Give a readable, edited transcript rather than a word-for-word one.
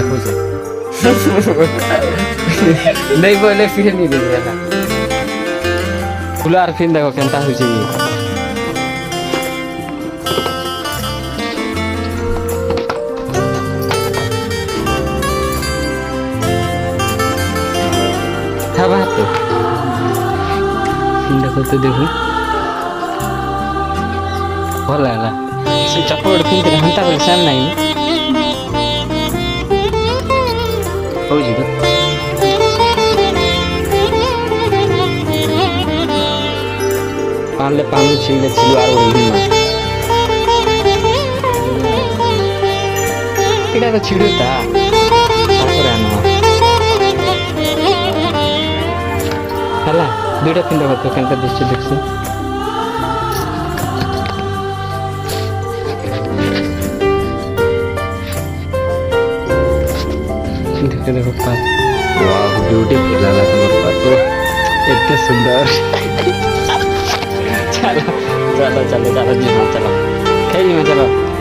देखो नहीं बोले फिर नहीं देगा ना खुला फिर देखो केनता हो चाहिए हाँ बात तो देखो तो देखो भल है से चप्पल फिर हंता कर सेम नहीं हो जी तो पानले पानु छिले छिलवार ओडी इडा तो छिडुता सासरानो हला दुईटा पिंडा करतो केनता दृश्य देखछु देखो पास वाह ब्यूटीफुल लगा तुम्हारे पास तो इतने सुंदर चलो चलो चलो चलो जी हाँ चलो खेल में चलो